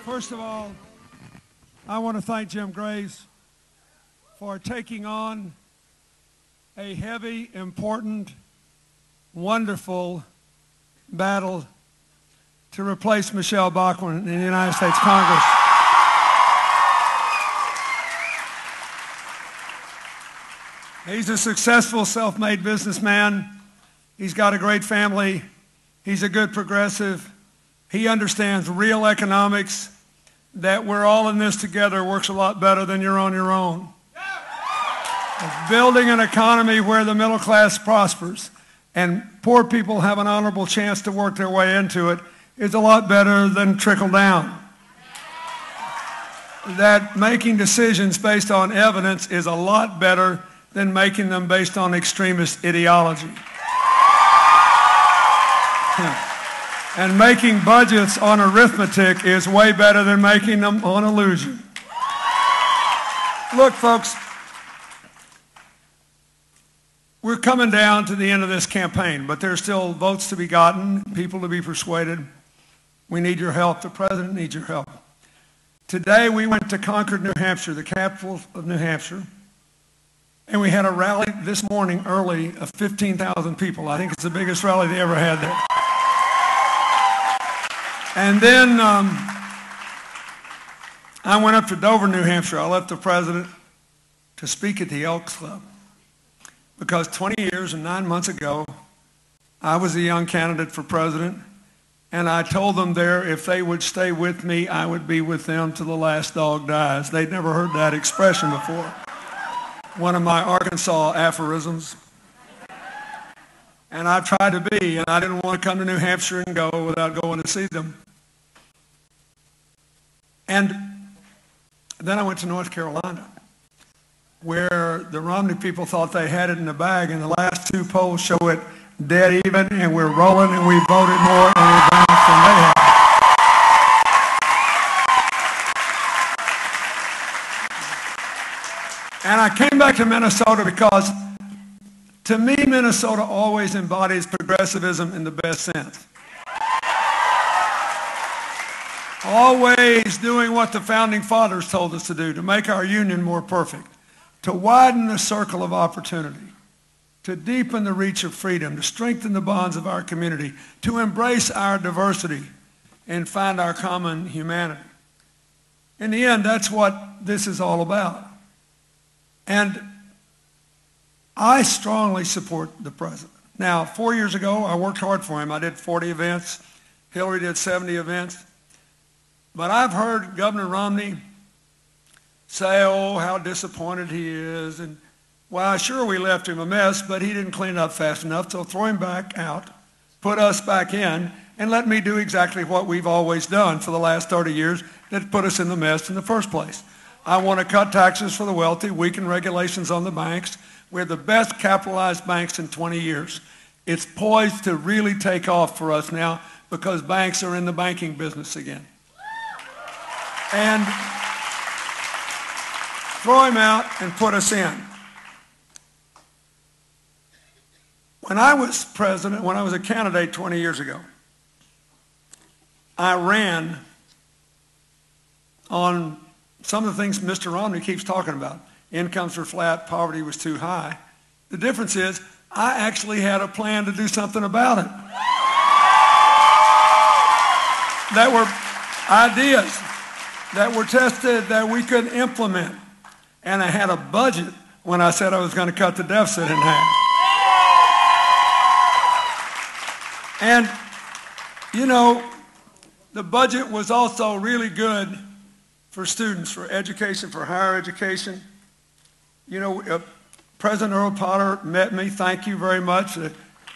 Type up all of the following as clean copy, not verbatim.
First of all, I want to thank Jim Graves for taking on a heavy, important, wonderful battle to replace Michele Bachmann in the United States Congress. He's a successful, self-made businessman. He's got a great family. He's a good progressive. He understands real economics, that we're all in this together works a lot better than you're on your own. Building an economy where the middle class prospers and poor people have an honorable chance to work their way into it is a lot better than trickle down. That making decisions based on evidence is a lot better than making them based on extremist ideology. And making budgets on arithmetic is way better than making them on illusion. Look, folks, we're coming down to the end of this campaign, but there's still votes to be gotten, people to be persuaded. We need your help. The president needs your help. Today we went to Concord, New Hampshire, the capital of New Hampshire, and we had a rally this morning early of 15,000 people. I think it's the biggest rally they ever had there. And then I went up to Dover, New Hampshire. I left the president to speak at the Elks Club because 20 years and 9 months ago, I was a young candidate for president, and I told them there if they would stay with me, I would be with them till the last dog dies. They'd never heard that expression before. One of my Arkansas aphorisms. And I tried to be, and I didn't want to come to New Hampshire and go without going to see them. And then I went to North Carolina, where the Romney people thought they had it in the bag, and the last two polls show it dead even, and we're rolling, and we voted more in advance than they had. And I came back to Minnesota because, to me, Minnesota always embodies progressivism in the best sense. Always doing what the founding fathers told us to do, to make our union more perfect, to widen the circle of opportunity, to deepen the reach of freedom, to strengthen the bonds of our community, to embrace our diversity and find our common humanity. In the end, that's what this is all about. And I strongly support the president. Now, 4 years ago, I worked hard for him. I did 40 events. Hillary did 70 events. But I've heard Governor Romney say, oh, how disappointed he is. And, well, sure, we left him a mess, but he didn't clean it up fast enough, so throw him back out, put us back in, and let me do exactly what we've always done for the last 30 years that put us in the mess in the first place. I want to cut taxes for the wealthy, weaken regulations on the banks. We're the best capitalized banks in 20 years. It's poised to really take off for us now because banks are in the banking business again. And throw him out and put us in. When I was president, when I was a candidate 20 years ago, I ran on some of the things Mr. Romney keeps talking about. Incomes were flat, poverty was too high. The difference is I actually had a plan to do something about it. That were ideas that were tested that we could implement. And I had a budget when I said I was going to cut the deficit in half. And, you know, the budget was also really good for students, for education, for higher education. You know, President Earl Potter met me, thank you very much, the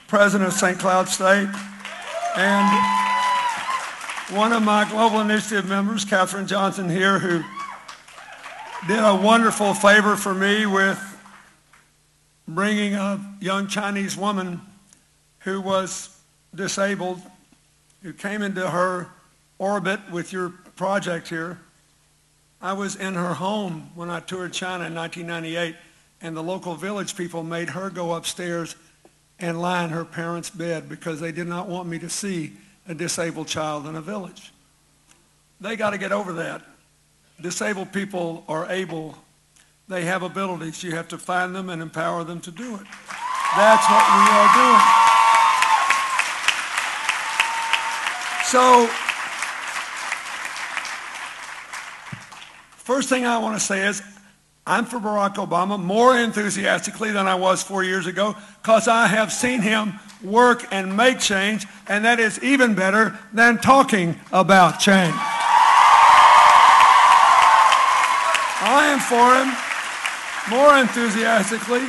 president of St. Cloud State. And one of my Global Initiative members, Katherine Johnson here, who did a wonderful favor for me with bringing a young Chinese woman who was disabled, who came into her orbit with your project here. I was in her home when I toured China in 1998, and the local village people made her go upstairs and lie in her parents' bed because they did not want me to see a disabled child in a village. they got to get over that. Disabled people are able, they have abilities. You have to find them and empower them to do it. That's what we are doing. So, first thing I want to say is, I'm for Barack Obama more enthusiastically than I was 4 years ago, because I have seen him work and make change, and that is even better than talking about change. I am for him more enthusiastically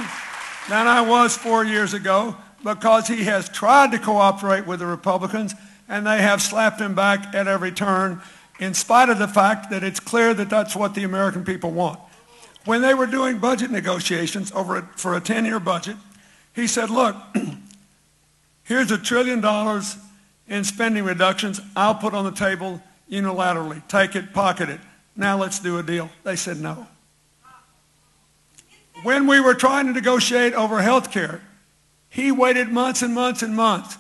than I was 4 years ago, because he has tried to cooperate with the Republicans, and they have slapped him back at every turn, in spite of the fact that it's clear that that's what the American people want. When they were doing budget negotiations for a 10-year budget, he said, look, here's $1 trillion in spending reductions I'll put on the table unilaterally. Take it, pocket it. Now let's do a deal. They said no. When we were trying to negotiate over health care, he waited months and months and months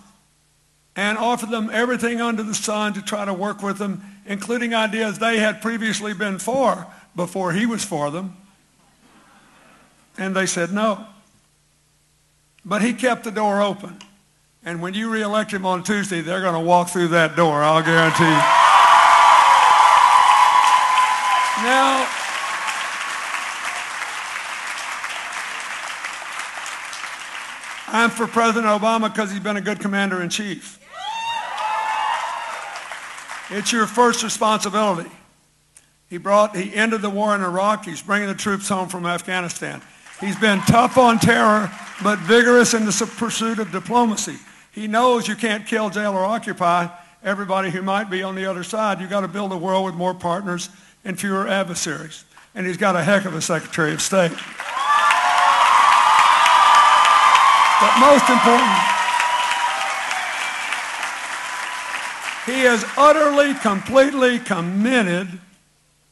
and offered them everything under the sun to try to work with them, including ideas they had previously been for before he was for them. And they said no. But he kept the door open. And when you re-elect him on Tuesday, they're going to walk through that door, I'll guarantee you. Now, I'm for President Obama because he's been a good commander-in-chief. It's your first responsibility. He ended the war in Iraq. He's bringing the troops home from Afghanistan. He's been tough on terror, but vigorous in the pursuit of diplomacy. He knows you can't kill, jail, or occupy everybody who might be on the other side. You've got to build a world with more partners and fewer adversaries. And he's got a heck of a Secretary of State. But most important, he is utterly, completely committed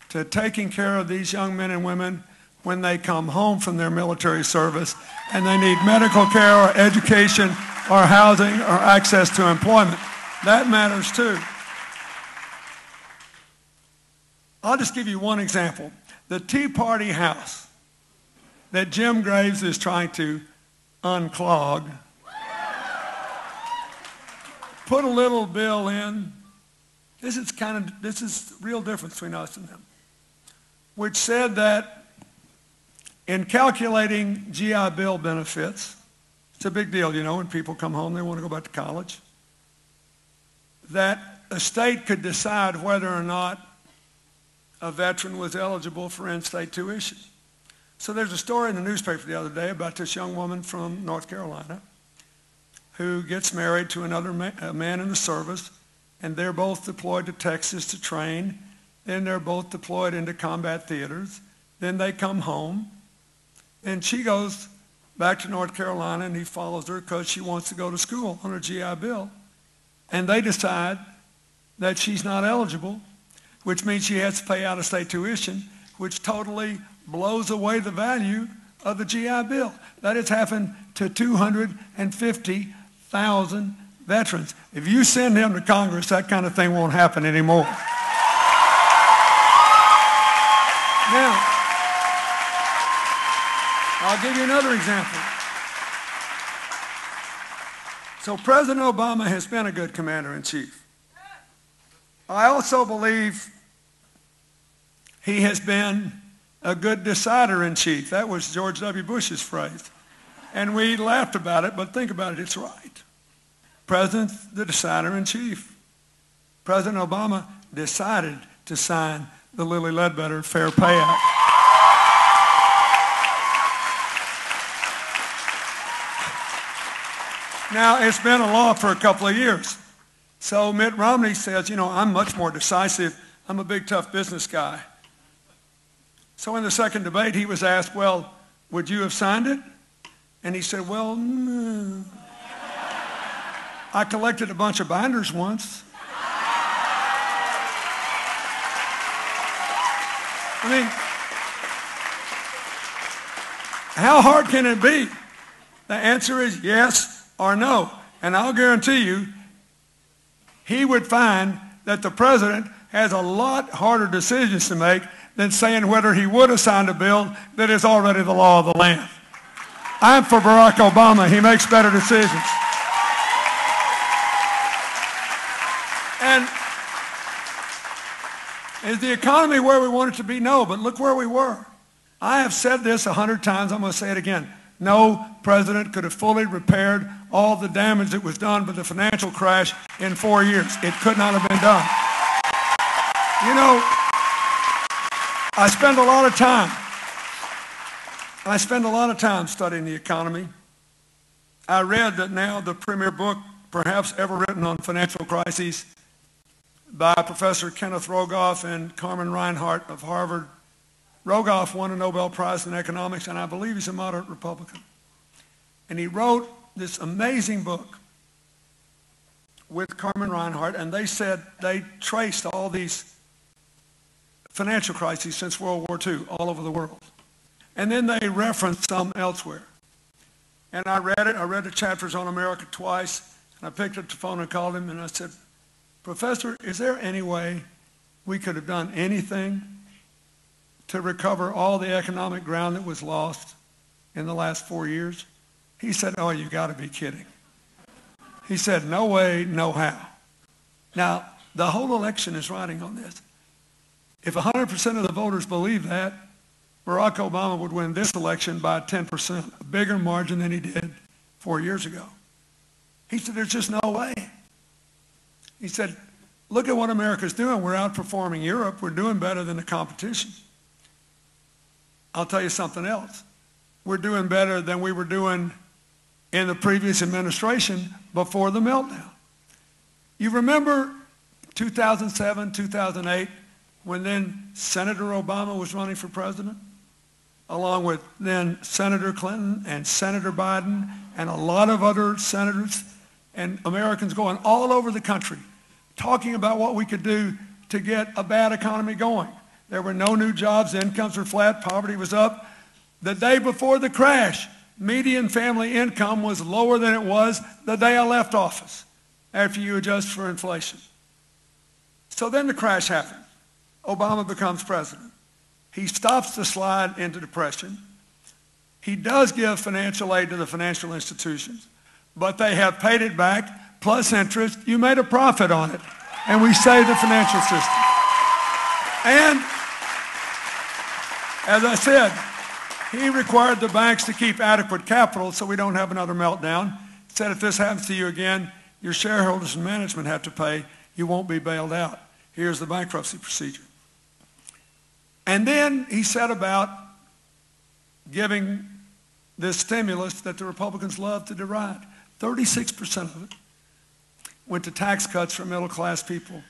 to taking care of these young men and women when they come home from their military service and they need medical care or education or housing or access to employment. That matters too. I'll just give you one example. The Tea Party house that Jim Graves is trying to unclog put a little bill in. This is real difference between us and them, which said that in calculating GI Bill benefits, it's a big deal, you know, when people come home, they want to go back to college, that a state could decide whether or not a veteran was eligible for in-state tuition. So there's a story in the newspaper the other day about this young woman from North Carolina who gets married to another man in the service, and they're both deployed to Texas to train. Then they're both deployed into combat theaters. Then they come home, and she goes back to North Carolina, and he follows her because she wants to go to school on her GI Bill. And they decide that she's not eligible, which means she has to pay out-of-state tuition, which totally blows away the value of the GI Bill. That has happened to 250,000 veterans. If you send him to Congress, that kind of thing won't happen anymore. Now, I'll give you another example. So President Obama has been a good commander-in-chief. I also believe he has been a good decider-in-chief. That was George W. Bush's phrase. And we laughed about it, but think about it, it's right. President's the decider-in-chief. President Obama decided to sign the Lilly Ledbetter Fair Pay Act. Now, it's been a law for a couple of years. So Mitt Romney says, you know, I'm much more decisive. I'm a big, tough business guy. So in the second debate, he was asked, well, would you have signed it? And he said, well, no. I collected a bunch of binders once. I mean, how hard can it be? The answer is yes or no. And I'll guarantee you, he would find that the president has a lot harder decisions to make than saying whether he would have signed a bill that is already the law of the land. I'm for Barack Obama. He makes better decisions. And is the economy where we want it to be? No, but look where we were. I have said this 100 times. I'm going to say it again. No president could have fully repaired all the damage that was done by the financial crash in 4 years. It could not have been done. You know, I spend a lot of time studying the economy. I read that now the premier book perhaps ever written on financial crises by Professor Kenneth Rogoff and Carmen Reinhart of Harvard. Rogoff won a Nobel Prize in economics, and I believe he's a moderate Republican. And he wrote this amazing book with Carmen Reinhart, and they said they traced all these financial crises since World War II all over the world. And then they referenced some elsewhere. And I read it. I read the chapters on America twice, and I picked up the phone and called him, and I said, Professor, is there any way we could have done anything to recover all the economic ground that was lost in the last 4 years? He said, oh, you got to be kidding. He said, no way, no how. Now, the whole election is riding on this. If 100% of the voters believe that, Barack Obama would win this election by 10%, a bigger margin than he did 4 years ago. He said, there's just no way. He said, look at what America's doing. We're outperforming Europe. We're doing better than the competition. I'll tell you something else. We're doing better than we were doing in the previous administration before the meltdown. You remember 2007, 2008, when then Senator Obama was running for president, along with then Senator Clinton and Senator Biden and a lot of other senators and Americans going all over the country talking about what we could do to get a bad economy going. There were no new jobs, incomes were flat, poverty was up. The day before the crash, median family income was lower than it was the day I left office, after you adjust for inflation. So then the crash happened. Obama becomes president. He stops the slide into depression. He does give financial aid to the financial institutions, but they have paid it back, plus interest. You made a profit on it, and we saved the financial system. And, as I said, he required the banks to keep adequate capital so we don't have another meltdown. He said, if this happens to you again, your shareholders and management have to pay. You won't be bailed out. Here's the bankruptcy procedure. And then he set about giving this stimulus that the Republicans love to deride. 36% of it went to tax cuts for middle-class people.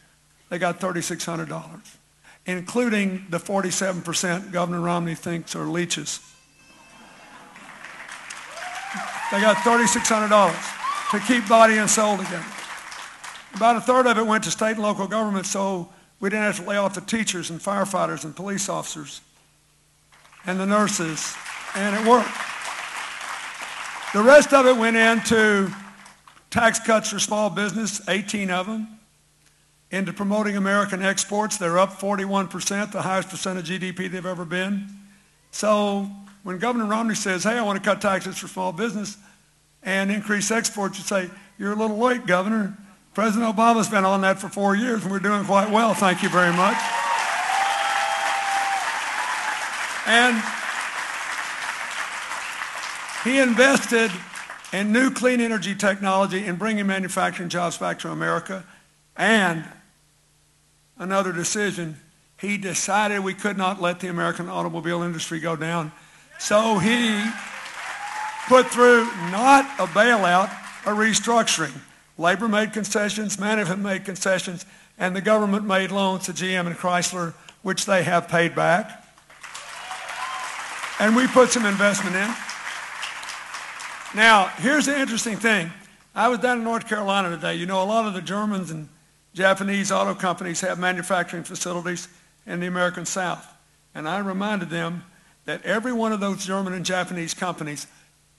They got $3,600, including the 47% Governor Romney thinks are leeches. They got $3,600 to keep body and soul together. About a third of it went to state and local government, so we didn't have to lay off the teachers and firefighters and police officers and the nurses, and it worked. The rest of it went into tax cuts for small business, 18 of them, into promoting American exports. They're up 41%, the highest percent of GDP they've ever been. So when Governor Romney says, hey, I want to cut taxes for small business and increase exports, you say, you're a little late, Governor. President Obama's been on that for 4 years, and we're doing quite well. Thank you very much. And he invested in new clean energy technology and bringing manufacturing jobs back to America. And another decision, he decided we could not let the American automobile industry go down. So he put through not a bailout, a restructuring. Labor made concessions, management made concessions, and the government made loans to GM and Chrysler, which they have paid back. And we put some investment in. Now, here's the interesting thing. I was down in North Carolina today. You know, a lot of the Germans and Japanese auto companies have manufacturing facilities in the American South. And I reminded them that every one of those German and Japanese companies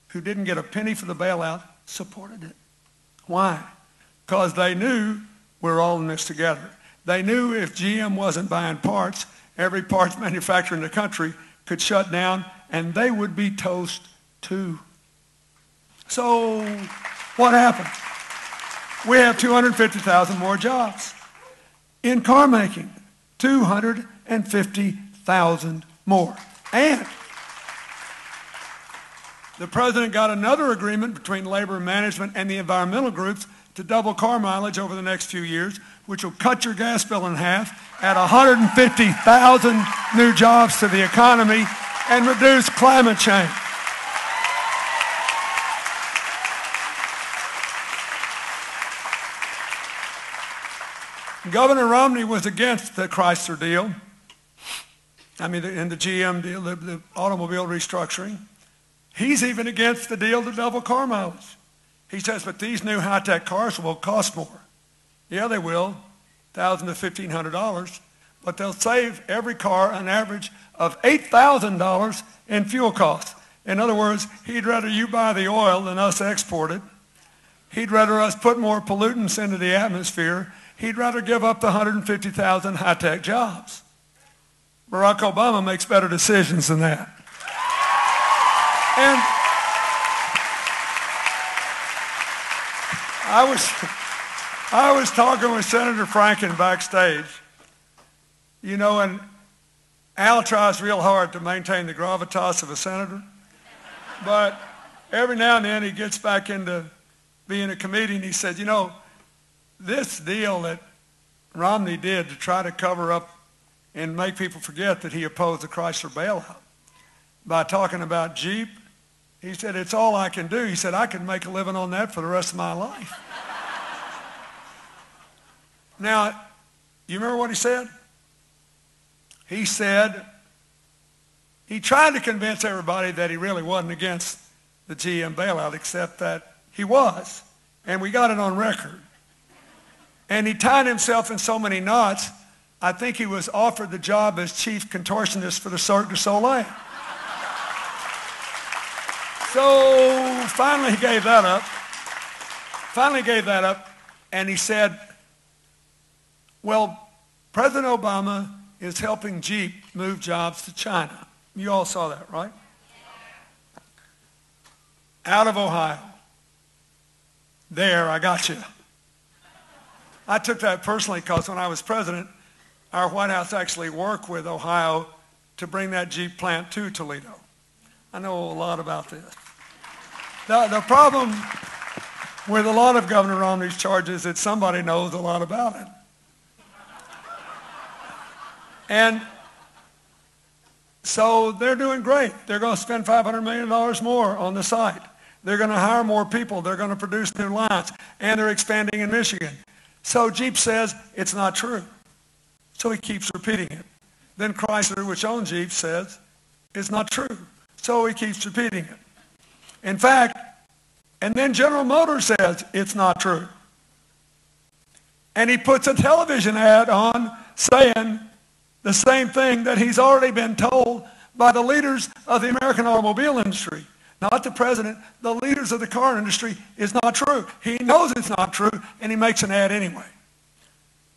who didn't get a penny for the bailout supported it. Why? Because they knew we're all in this together. They knew if GM wasn't buying parts, every parts manufacturer in the country could shut down, and they would be toast too. So what happened? We have 250,000 more jobs. In car making, 250,000 more. And the president got another agreement between labor management and the environmental groups to double car mileage over the next few years, which will cut your gas bill in half, add 150,000 new jobs to the economy, and reduce climate change. Governor Romney was against the Chrysler deal, and the GM deal, the automobile restructuring. He's even against the deal to double car mileage. He says, but these new high-tech cars will cost more. Yeah, they will, $1,000 to $1,500, but they'll save every car an average of $8,000 in fuel costs. In other words, he'd rather you buy the oil than us export it. He'd rather us put more pollutants into the atmosphere. He'd rather give up the 150,000 high-tech jobs. Barack Obama makes better decisions than that. And I was talking with Senator Franken backstage, and Al tries real hard to maintain the gravitas of a senator, but every now and then he gets back into being a comedian. He said, this deal that Romney did to try to cover up and make people forget that he opposed the Chrysler bailout by talking about Jeep, he said, it's all I can do. He said, I can make a living on that for the rest of my life. Now, you remember what he said? He said, he tried to convince everybody that he really wasn't against the GM bailout, except that he was, and we got it on record. And he tied himself in so many knots, I think he was offered the job as chief contortionist for the Cirque du Soleil. So finally he gave that up. And he said, well, President Obama is helping Jeep move jobs to China. You all saw that, right? Out of Ohio. There, I got you. I took that personally because when I was president, our White House actually worked with Ohio to bring that Jeep plant to Toledo. I know a lot about this. The problem with a lot of Governor Romney's charges is that somebody knows a lot about it. And so they're doing great. They're going to spend $500 million more on the site. They're going to hire more people. They're going to produce new lines. And they're expanding in Michigan. So Jeep says it's not true. So he keeps repeating it. Then Chrysler, which owns Jeep, says it's not true. So he keeps repeating it. In fact, and then General Motors says it's not true. And he puts a television ad on saying the same thing that he's already been told by the leaders of the American automobile industry. Not the president, the leaders of the car industry is not true. He knows it's not true, and he makes an ad anyway.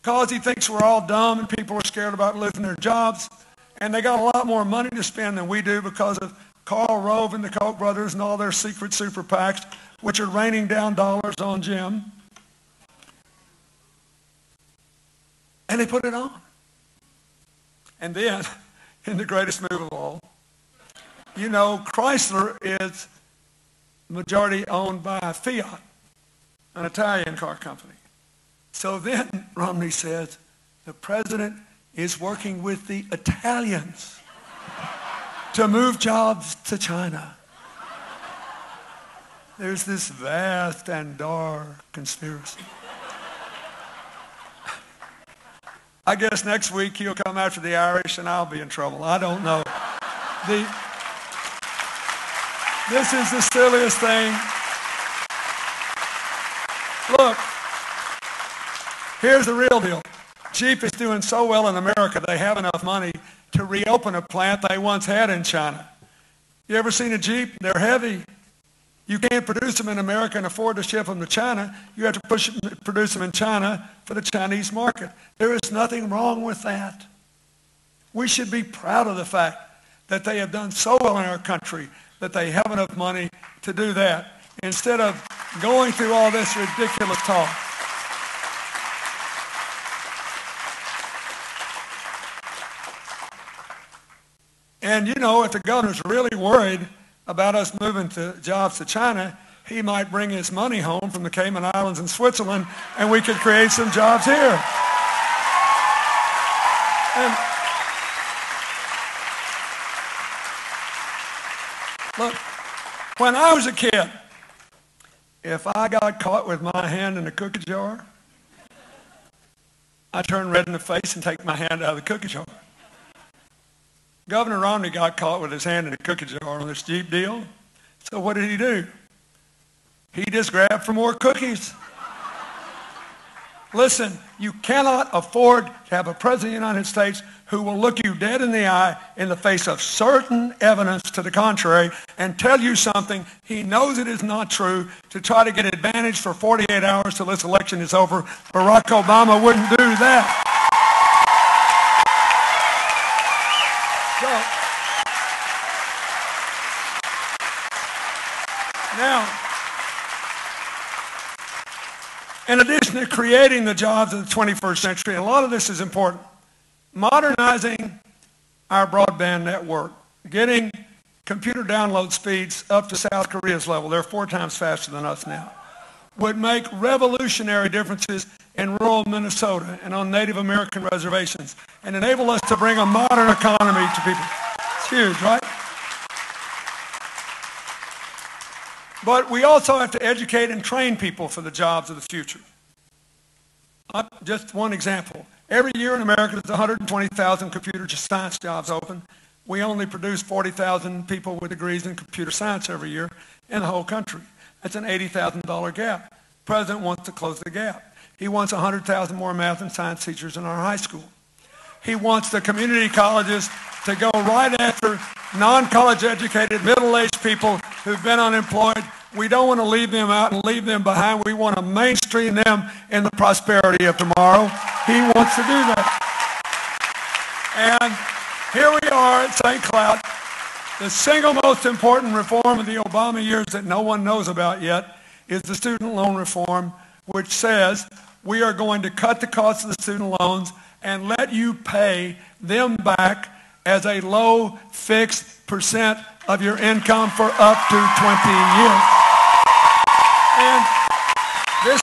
Because he thinks we're all dumb and people are scared about losing their jobs. And they got a lot more money to spend than we do because of Karl Rove and the Koch brothers and all their secret super PACs, which are raining down dollars on Jim. And they put it on. And then, in the greatest move of all, Chrysler is majority owned by Fiat, an Italian car company. So then Romney says, the president is working with the Italians to move jobs to China. There's this vast and dark conspiracy. I guess next week he'll come after the Irish and I'll be in trouble. I don't know. This is the silliest thing. Look, here's the real deal. Jeep is doing so well in America, they have enough money to reopen a plant they once had in China. You ever seen a Jeep? They're heavy. You can't produce them in America and afford to ship them to China. You have to produce them in China for the Chinese market. There is nothing wrong with that. We should be proud of the fact that they have done so well in our country that they have enough money to do that instead of going through all this ridiculous talk. And you know, if the governor's really worried about us moving jobs to China, he might bring his money home from the Cayman Islands and Switzerland, and we could create some jobs here. And look, when I was a kid, if I got caught with my hand in a cookie jar, I'd turn red in the face and take my hand out of the cookie jar. Governor Romney got caught with his hand in a cookie jar on this Jeep deal. So what did he do? He just grabbed for more cookies. Listen, you cannot afford to have a president of the United States who will look you dead in the eye in the face of certain evidence to the contrary and tell you something he knows it is not true to try to get advantage for 48 hours till this election is over. Barack Obama wouldn't do that. Now, in addition to creating the jobs of the 21st century, and a lot of this is important, modernizing our broadband network, getting computer download speeds up to South Korea's level, they're 4 times faster than us now, would make revolutionary differences in rural Minnesota and on Native American reservations and enable us to bring a modern economy to people. It's huge, right? But we also have to educate and train people for the jobs of the future. Just one example. Every year in America, there's 120,000 computer science jobs open. We only produce 40,000 people with degrees in computer science every year in the whole country. That's an $80,000 gap. The president wants to close the gap. He wants 100,000 more math and science teachers in our high school. He wants the community colleges to go right after non-college educated, middle-aged people who've been unemployed. We don't want to leave them out and leave them behind. We want to mainstream them in the prosperity of tomorrow. He wants to do that. And here we are at St. Cloud. The single most important reform of the Obama years that no one knows about yet is the student loan reform, which says we are going to cut the cost of the student loans and let you pay them back as a low fixed percent of your income for up to 20 years. And this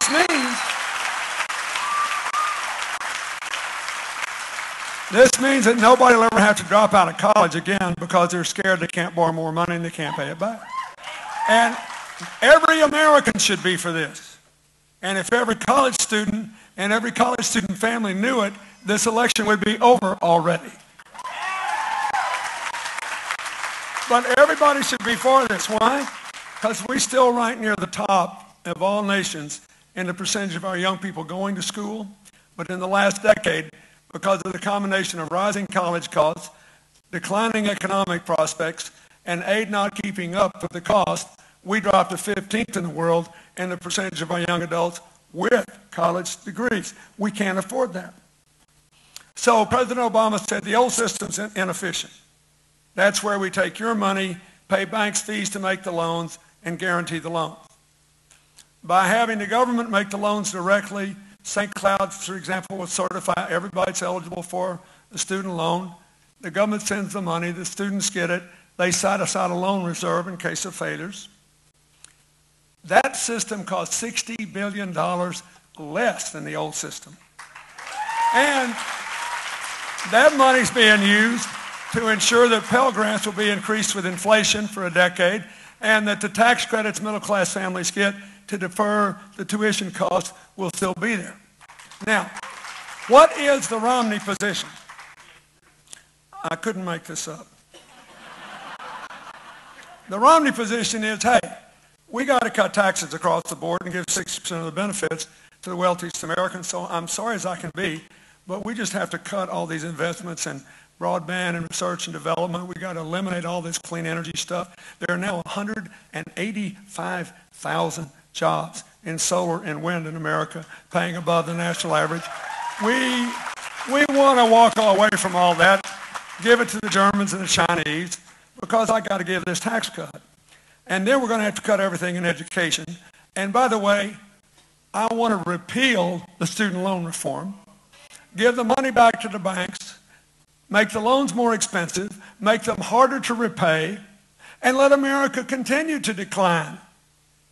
means that nobody will ever have to drop out of college again because they're scared they can't borrow more money and they can't pay it back. And every American should be for this. And if every college student and every college student family knew it, this election would be over already. But everybody should be for this. Why? Because we still rank near the top of all nations in the percentage of our young people going to school. But in the last decade, because of the combination of rising college costs, declining economic prospects, and aid not keeping up with the cost, we dropped to 15th in the world in the percentage of our young adults with college degrees. We can't afford that. So President Obama said the old system's inefficient. That's where we take your money, pay banks fees to make the loans, and guarantee the loans. By having the government make the loans directly, St. Cloud, for example, would certify everybody that's eligible for a student loan. The government sends the money, the students get it, they set aside a loan reserve in case of failures. That system cost $60 billion less than the old system. And that money's being used to ensure that Pell Grants will be increased with inflation for a decade and that the tax credits middle-class families get to defer the tuition costs will still be there. Now, what is the Romney position? I couldn't make this up. The Romney position is, hey, we got to cut taxes across the board and give 60% of the benefits to the wealthiest Americans, so I'm sorry as I can be, but we just have to cut all these investments in broadband and research and development. We got to eliminate all this clean energy stuff. There are now 185,000 jobs in solar and wind in America, paying above the national average. We want to walk away from all that, give it to the Germans and the Chinese, because I got to give this tax cut. And then we're going to have to cut everything in education. And by the way, I want to repeal the student loan reform, give the money back to the banks, make the loans more expensive, make them harder to repay, and let America continue to decline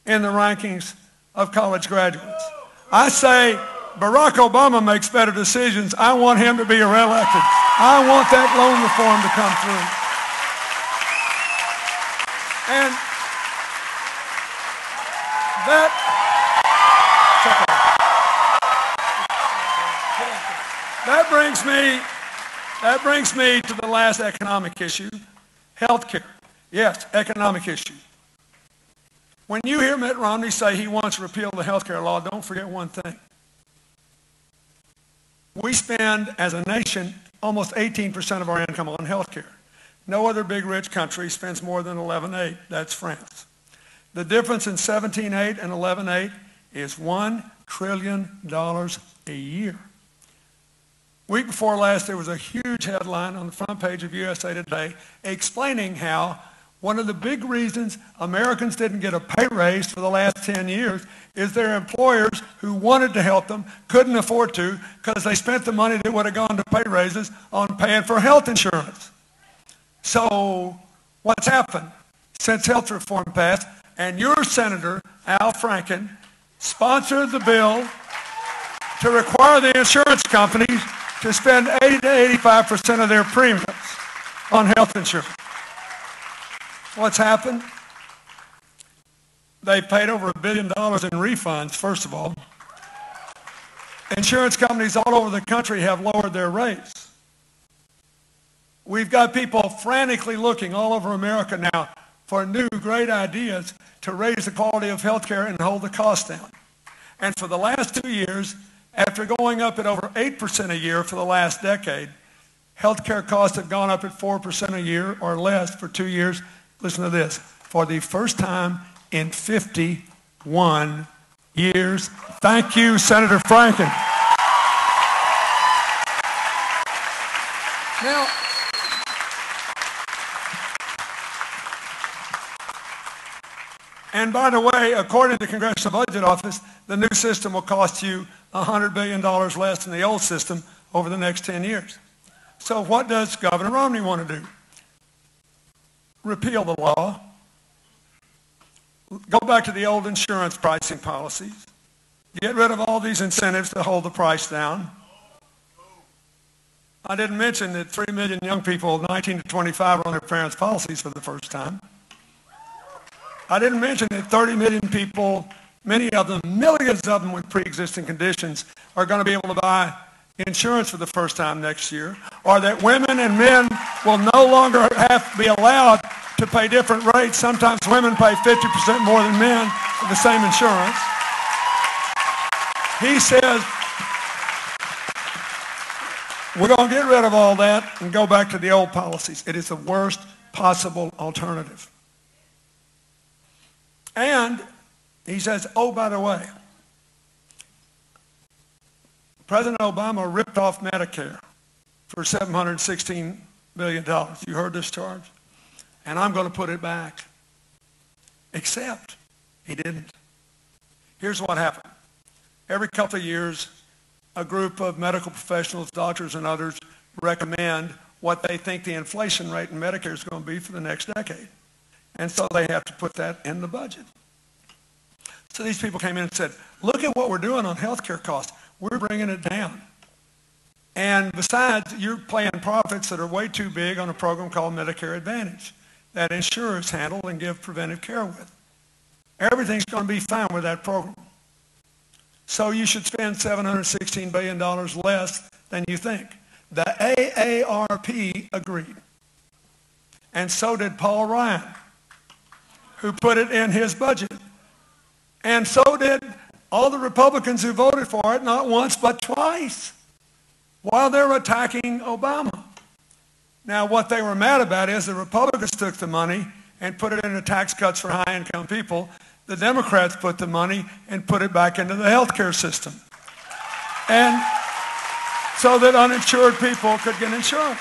in the rankings of college graduates. I say Barack Obama makes better decisions. I want him to be reelected. I want that loan reform to come through. And that brings me to the last economic issue, health care. Yes, economic issue. When you hear Mitt Romney say he wants to repeal the health care law, don't forget one thing. We spend, as a nation, almost 18% of our income on health care. No other big rich country spends more than 11.8. That's France. The difference in 17.8 and 11.8 is $1 trillion a year. Week before last, there was a huge headline on the front page of USA Today explaining how one of the big reasons Americans didn't get a pay raise for the last 10 years is their employers who wanted to help them couldn't afford to because they spent the money that would have gone to pay raises on paying for health insurance. So what's happened since health reform passed? And your Senator, Al Franken, sponsored the bill to require the insurance companies to spend 80 to 85% of their premiums on health insurance. What's happened? They paid over $1 billion in refunds, first of all. Insurance companies all over the country have lowered their rates. We've got people frantically looking all over America now for new great ideas to raise the quality of health care and hold the cost down. And for the last 2 years, after going up at over 8% a year for the last decade, health care costs have gone up at 4% a year or less for 2 years. Listen to this. For the first time in 51 years. Thank you, Senator Franken. Now, and by the way, according to the Congressional Budget Office, the new system will cost you $100 billion less than the old system over the next 10 years. So what does Governor Romney want to do? Repeal the law, go back to the old insurance pricing policies, get rid of all these incentives to hold the price down. I didn't mention that 3 million young people, 19 to 25, are on their parents' policies for the first time. I didn't mention that 30 million people, many of them, millions of them with pre-existing conditions, are going to be able to buy insurance for the first time next year, or that women and men will no longer have to be allowed to pay different rates. Sometimes women pay 50% more than men for the same insurance. He says, we're going to get rid of all that and go back to the old policies. It is the worst possible alternative. And he says, oh, by the way, President Obama ripped off Medicare for $716 billion. You heard this charge? And I'm going to put it back. Except he didn't. Here's what happened. Every couple of years, a group of medical professionals, doctors and others, recommend what they think the inflation rate in Medicare is going to be for the next decade. And so they have to put that in the budget. So these people came in and said, look at what we're doing on health care costs. We're bringing it down. And besides, you're paying profits that are way too big on a program called Medicare Advantage that insurers handle and give preventive care with. Everything's going to be fine with that program. So you should spend $716 billion less than you think. The AARP agreed. And so did Paul Ryan, who put it in his budget. And so did all the Republicans who voted for it, not once but twice, while they're attacking Obama. Now, what they were mad about is the Republicans took the money and put it into tax cuts for high-income people. The Democrats put the money and put it back into the health care system. And so that uninsured people could get insurance.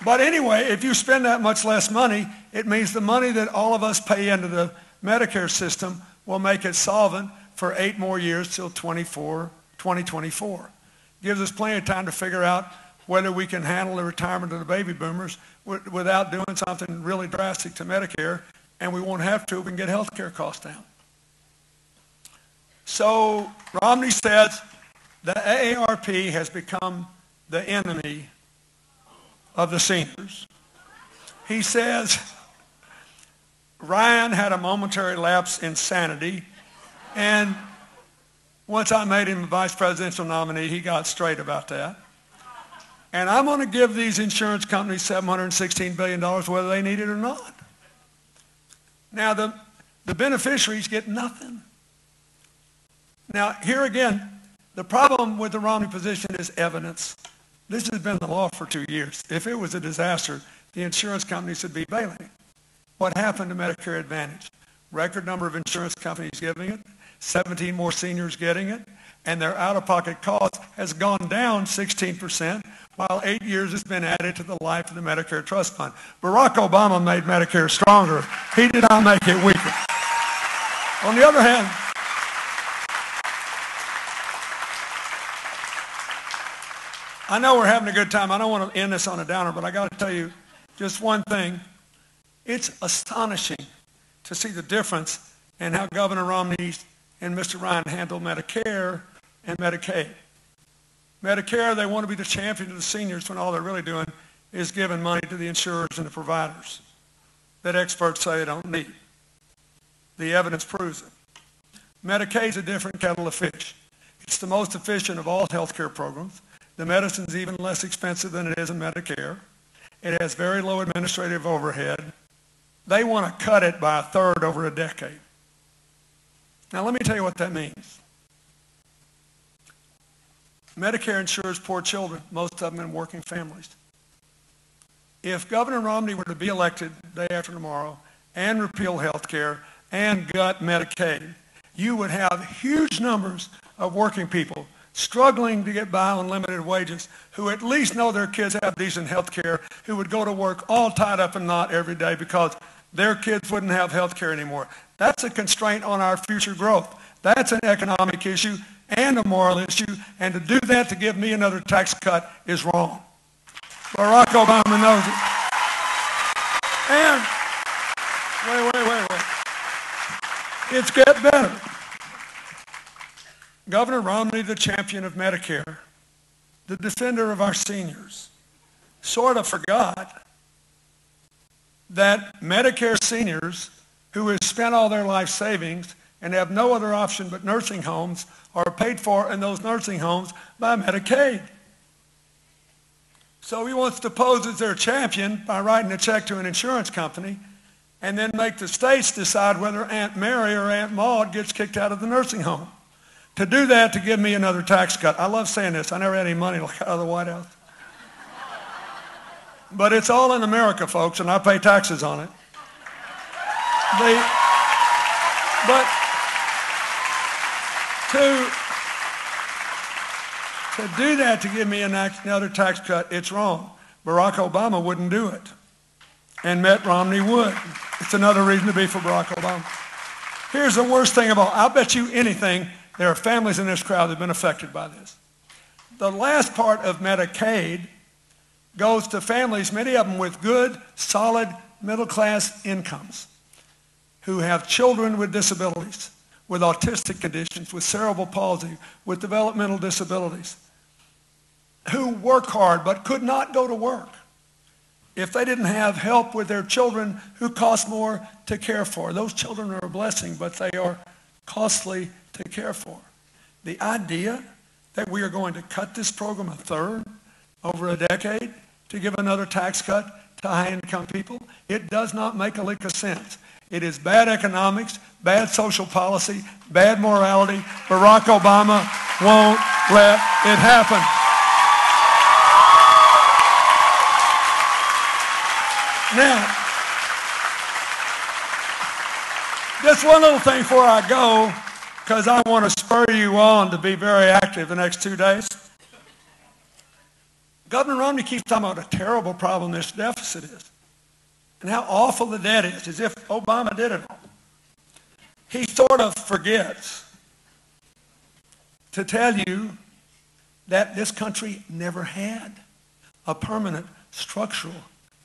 But anyway, if you spend that much less money, it means the money that all of us pay into the Medicare system will make it solvent for 8 more years till 2024. Gives us plenty of time to figure out whether we can handle the retirement of the baby boomers without doing something really drastic to Medicare, and we won't have to if we can get health care costs down. So Romney says the AARP has become the enemy of the seniors. He says Ryan had a momentary lapse in sanity, and once I made him a vice presidential nominee, he got straight about that. And I'm going to give these insurance companies $716 billion whether they need it or not. Now, the beneficiaries get nothing. Now, here again, the problem with the Romney position is evidence. This has been the law for 2 years. If it was a disaster, the insurance companies would be bailing. What happened to Medicare Advantage? Record number of insurance companies giving it, 17 more seniors getting it, and their out-of-pocket cost has gone down 16%, while 8 years has been added to the life of the Medicare Trust Fund. Barack Obama made Medicare stronger. He did not make it weaker. On the other hand, I know we're having a good time. I don't want to end this on a downer, but I got to tell you just one thing. It's astonishing to see the difference in how Governor Romney and Mr. Ryan handle Medicare and Medicaid. Medicare, they want to be the champion of the seniors when all they're really doing is giving money to the insurers and the providers that experts say they don't need. The evidence proves it. Medicaid's a different kettle of fish. It's the most efficient of all health care programs. The medicine's even less expensive than it is in Medicare. It has very low administrative overhead. They want to cut it by 1/3 over a decade. Now, let me tell you what that means. Medicare insures poor children, most of them in working families. If Governor Romney were to be elected the day after tomorrow and repeal health care and gut Medicaid, you would have huge numbers of working people struggling to get by on limited wages, who at least know their kids have decent health care, who would go to work all tied up in knot every day because their kids wouldn't have health care anymore. That's a constraint on our future growth. That's an economic issue and a moral issue, and to do that to give me another tax cut is wrong. Barack Obama knows it. And, wait. It's get better. Governor Romney, the champion of Medicare, the defender of our seniors, sort of forgot that Medicare seniors who have spent all their life savings and have no other option but nursing homes are paid for in those nursing homes by Medicaid. So he wants to pose as their champion by writing a check to an insurance company and then make the states decide whether Aunt Mary or Aunt Maud gets kicked out of the nursing home. To do that, to give me another tax cut. I love saying this. I never had any money out of the White House. But it's all in America, folks, and I pay taxes on it. But to do that, to give me another tax cut, it's wrong. Barack Obama wouldn't do it. And Mitt Romney would. It's another reason to be for Barack Obama. Here's the worst thing of all. I'll bet you anything there are families in this crowd that have been affected by this. The last part of Medicaid goes to families, many of them with good, solid, middle-class incomes, who have children with disabilities, with autistic conditions, with cerebral palsy, with developmental disabilities, who work hard but could not go to work if they didn't have help with their children who cost more to care for. Those children are a blessing, but they are costly to care for. The idea that we are going to cut this program 1/3 over a decade to give another tax cut to high-income people, it does not make a lick of sense. It is bad economics, bad social policy, bad morality. Barack Obama won't let it happen. just one little thing before I go, because I want to spur you on to be very active the next 2 days. Governor Romney keeps talking about a terrible problem this deficit is and how awful the debt is, as if Obama did it all. He sort of forgets to tell you that this country never had a permanent structural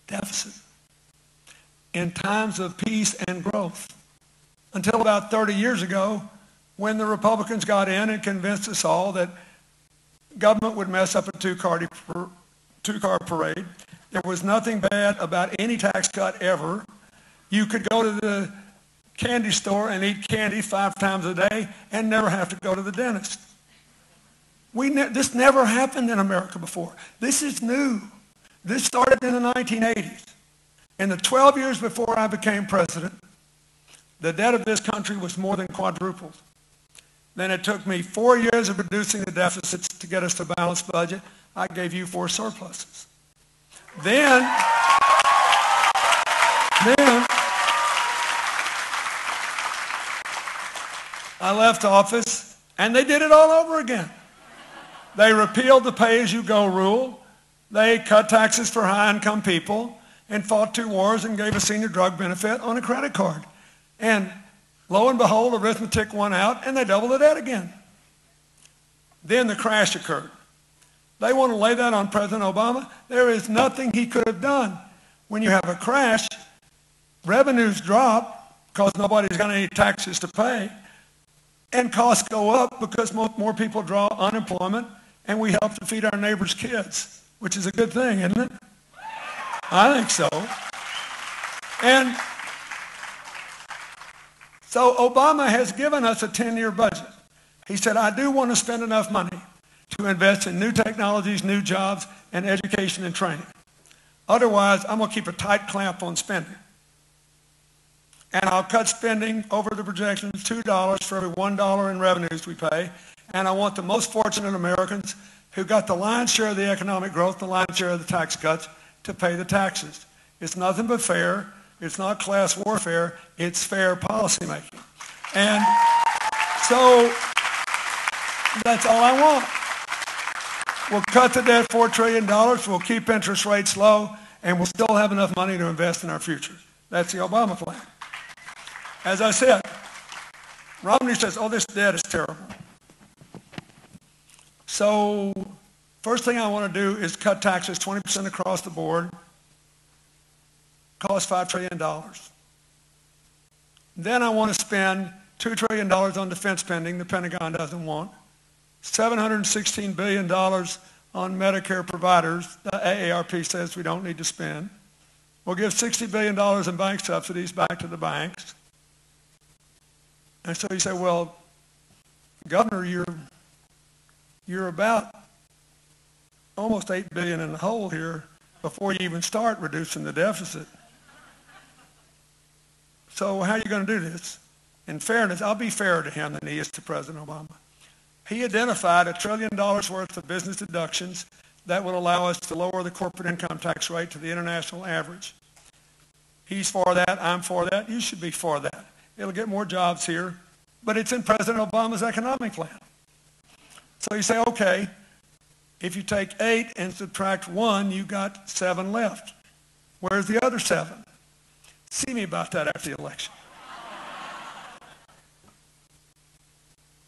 deficit in times of peace and growth until about 30 years ago, when the Republicans got in and convinced us all that government would mess up a two-car parade. There was nothing bad about any tax cut ever. You could go to the candy store and eat candy 5 times a day and never have to go to the dentist. This never happened in America before. This is new. This started in the 1980s. In the 12 years before I became president, the debt of this country was more than quadrupled. Then it took me 4 years of reducing the deficits to get us to a balanced budget. I gave you 4 surpluses. Then I left office, and they did it all over again. They repealed the pay-as-you-go rule. They cut taxes for high-income people and fought 2 wars and gave a senior drug benefit on a credit card. And lo and behold, arithmetic won out, and they doubled the debt again. Then the crash occurred. They want to lay that on President Obama. There is nothing he could have done. When you have a crash, revenues drop because nobody's got any taxes to pay, and costs go up because more people draw unemployment, and we help to feed our neighbors' kids, which is a good thing, isn't it? I think so. And so Obama has given us a 10-year budget. He said, I do want to spend enough money to invest in new technologies, new jobs, and education and training. Otherwise, I'm going to keep a tight clamp on spending. And I'll cut spending over the projections, $2 for every $1 in revenues we pay. And I want the most fortunate Americans who got the lion's share of the economic growth, the lion's share of the tax cuts, to pay the taxes. It's nothing but fair. It's not class warfare. It's fair policymaking. And so that's all I want. We'll cut the debt $4 trillion. We'll keep interest rates low, and we'll still have enough money to invest in our future. That's the Obama plan. As I said, Romney says, oh, this debt is terrible. So first thing I want to do is cut taxes 20% across the board. Cost $5 trillion. Then I want to spend $2 trillion on defense spending the Pentagon doesn't want. $716 billion on Medicare providers the AARP says we don't need to spend. We'll give $60 billion in bank subsidies back to the banks. And so you say, well, Governor, you're about almost $8 billion in the hole here before you even start reducing the deficit. So how are you going to do this? In fairness, I'll be fairer to him than he is to President Obama. He identified $1 trillion worth of business deductions that will allow us to lower the corporate income tax rate to the international average. He's for that. I'm for that. You should be for that. It'll get more jobs here, but it's in President Obama's economic plan. So you say, okay, if you take 8 and subtract 1, you got 7 left. Where's the other 7? See me about that after the election.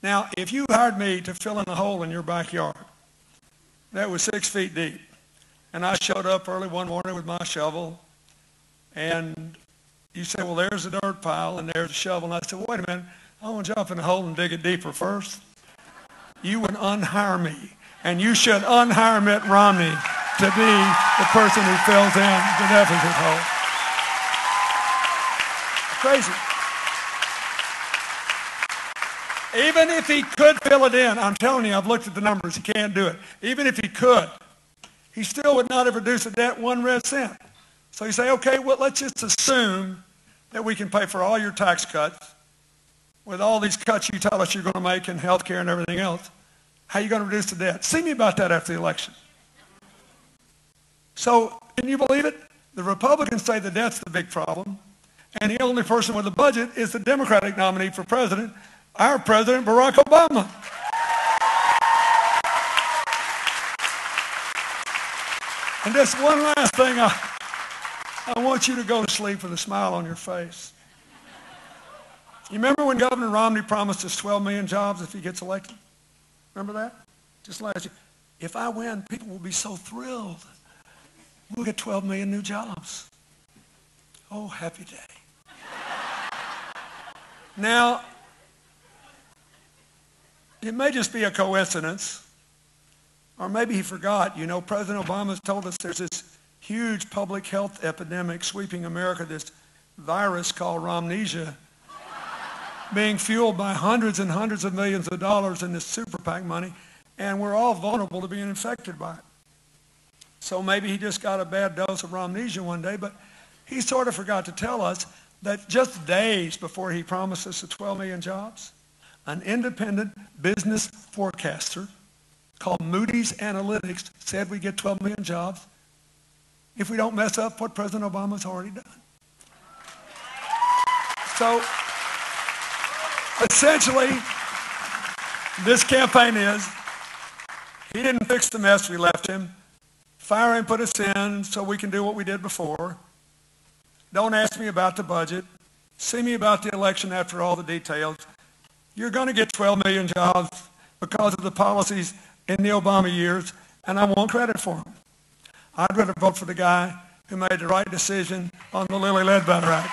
Now, if you hired me to fill in a hole in your backyard that was 6 feet deep, and I showed up early one morning with my shovel, and you say, well, there's a dirt pile and there's a shovel, and I said, well, wait a minute, I want to jump in the hole and dig it deeper first. You would unhire me, and you should unhire Mitt Romney to be the person who fills in the deficit hole. Crazy. Even if he could fill it in, I'm telling you, I've looked at the numbers, he can't do it. Even if he could, he still would not have reduced the debt 1 red cent. So you say, okay, well, let's just assume that we can pay for all your tax cuts with all these cuts you tell us you're going to make in health care and everything else. How are you going to reduce the debt? See me about that after the election. So can you believe it? The Republicans say the debt's the big problem, And the only person with a budget is the Democratic nominee for president, our President Barack Obama. And just one last thing, I want you to go to sleep with a smile on your face. You remember when Governor Romney promised us 12 million jobs if he gets elected? Remember that? Just last year. If I win, people will be so thrilled. We'll get 12 million new jobs. Oh, happy day. Now, it may just be a coincidence, or maybe he forgot. You know, President Obama's told us there's this huge public health epidemic sweeping America, this virus called Romnesia, being fueled by hundreds and hundreds of millions of dollars in this super PAC money, and we're all vulnerable to being infected by it. So maybe he just got a bad dose of Romnesia one day, but he sort of forgot to tell us that just days before he promised us the 12 million jobs, an independent business forecaster called Moody's Analytics said we get 12 million jobs if we don't mess up what President Obama's already done. So essentially, this campaign is, he didn't fix the mess we left him. Fire him, put us in so we can do what we did before. Don't ask me about the budget. See me about the election after all the details. You're going to get 12 million jobs because of the policies in the Obama years, and I want credit for them. I'd rather vote for the guy who made the right decision on the Lilly Ledbetter Act.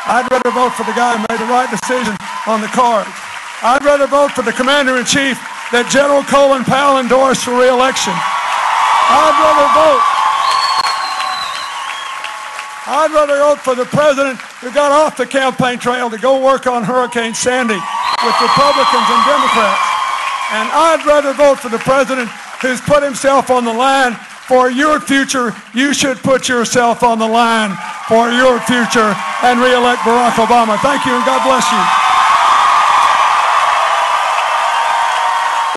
I'd rather vote for the guy who made the right decision on the cards. I'd rather vote for the commander-in-chief that General Colin Powell endorsed for re-election. I'd rather vote for the president who got off the campaign trail to go work on Hurricane Sandy with Republicans and Democrats. And I'd rather vote for the president who's put himself on the line for your future. You should put yourself on the line for your future and re-elect Barack Obama. Thank you, and God bless you.